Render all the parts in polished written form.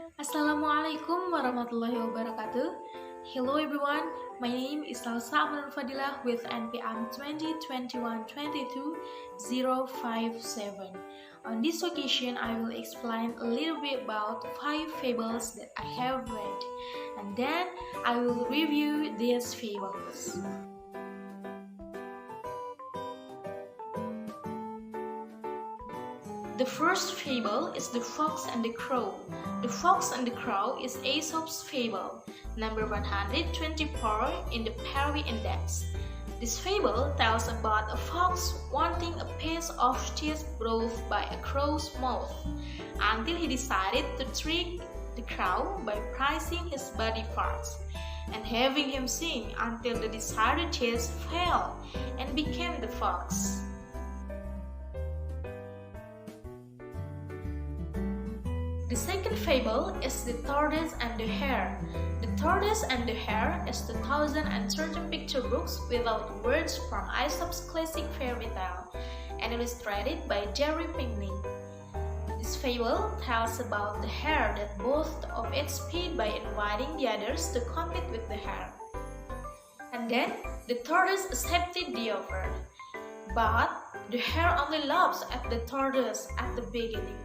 Assalamualaikum warahmatullahi wabarakatuh. Hello everyone, my name is Salsa Nurpadillah with NPM 2021-22-057. On this occasion, I will explain a little bit about 5 fables that I have read, and then I will review these fables. The first fable is The Fox and the Crow. The Fox and the Crow is Aesop's fable, number 124 in the Perry Index. This fable tells about a fox wanting a piece of cheese brought by a crow's mouth, until he decided to trick the crow by pricing his body parts, and having him sing until the desired cheese fell and became the fox. The second fable is The Tardis and the Hare. The Tardis and the Hare is 2013 picture books without words from Aesop's classic fairy tale and illustrated by Jerry Pinckney. This fable tells about the hare that boasts of its speed by inviting the others to compete with the hare. And then the tortoise accepted the offer, but the hare only laughs at the tortoise at the beginning.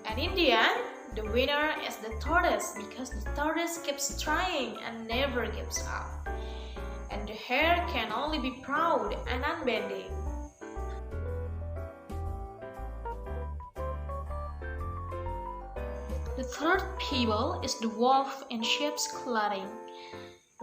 And in the end, the winner is the tortoise because the tortoise keeps trying and never gives up. And the hare can only be proud and unbending. The third fable is The Wolf in Sheep's Clothing.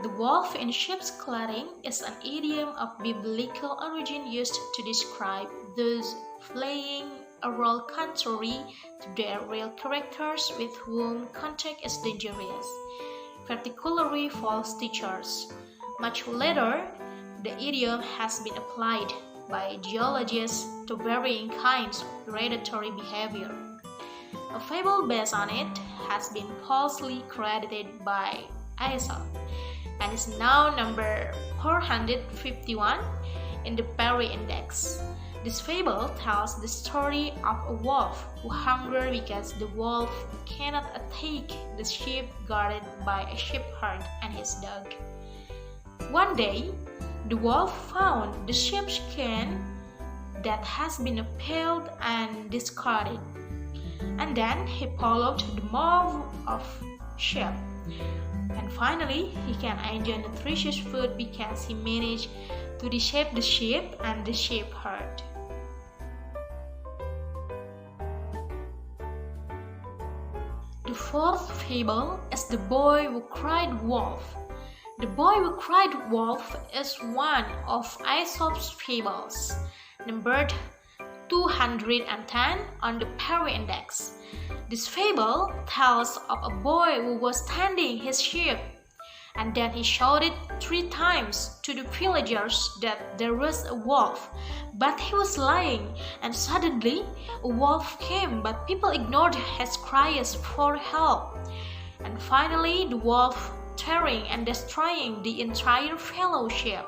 The wolf in sheep's clothing is an idiom of biblical origin used to describe those playing a role contrary to their real characters with whom contact is dangerous, particularly false teachers. Much later, the idiom has been applied by geologists to varying kinds of predatory behavior. A fable based on it has been falsely credited by Aesop and is now number 451 in the Perry Index. This fable tells the story of a wolf who hungers because the wolf cannot attack the sheep guarded by a shepherd and his dog. One day, the wolf found the sheepskin that has been peeled and discarded, and then he followed the mouth of sheep. And finally, he can enjoy nutritious food because he managed to deceive the sheep and the shepherd. The fourth fable is The Boy Who Cried Wolf. The Boy Who Cried Wolf is one of Aesop's fables, numbered 210 on the Perry Index. This fable tells of a boy who was tending his sheep, and then he shouted 3 times to the villagers that there was a wolf, but he was lying, and suddenly a wolf came, but people ignored his cries for help. And finally the wolf tearing and destroying the entire fellowship.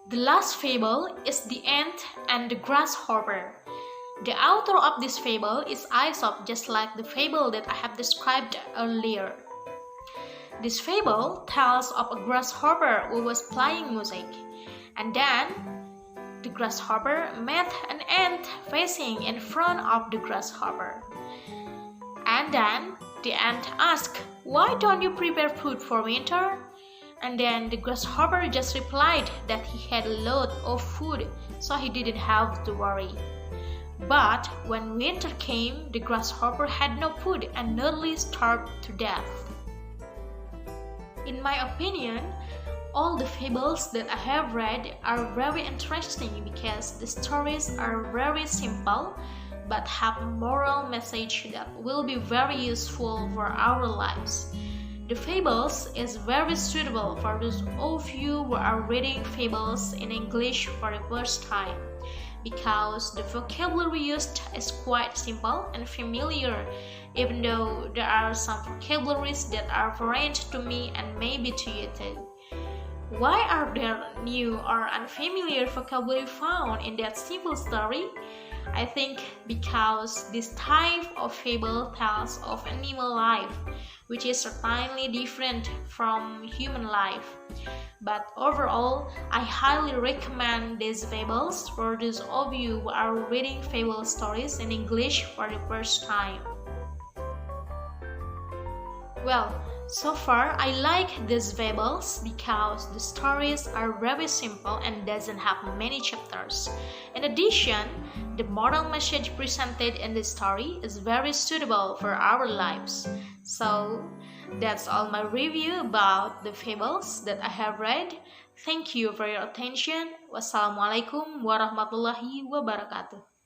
The last fable is The Ant and the Grasshopper. The author of this fable is Aesop, just like the fable that I have described earlier. This fable tells of a grasshopper who was playing music, and then the grasshopper met an ant facing in front of the grasshopper. And then the ant asked, "Why don't you prepare food for winter?" And then the grasshopper just replied that he had a lot of food, so he didn't have to worry. But when winter came, the grasshopper had no food and nearly starved to death. In my opinion, all the fables that I have read are very interesting because the stories are very simple but have a moral message that will be very useful for our lives. The Fables is very suitable for those of you who are reading fables in English for the first time, because the vocabulary used is quite simple and familiar, even though there are some vocabularies that are foreign to me and maybe to you too. Why are there new or unfamiliar vocabulary found in that simple story? I think because this type of fable tells of animal life, which is certainly different from human life. But overall, I highly recommend these fables for those of you who are reading fable stories in English for the first time. Well, so far I like these fables because the stories are very simple and doesn't have many chapters. In addition, the moral message presented in the story is very suitable for our lives. So, that's all my review about the fables that I have read. Thank you for your attention. Wassalamualaikum warahmatullahi wabarakatuh.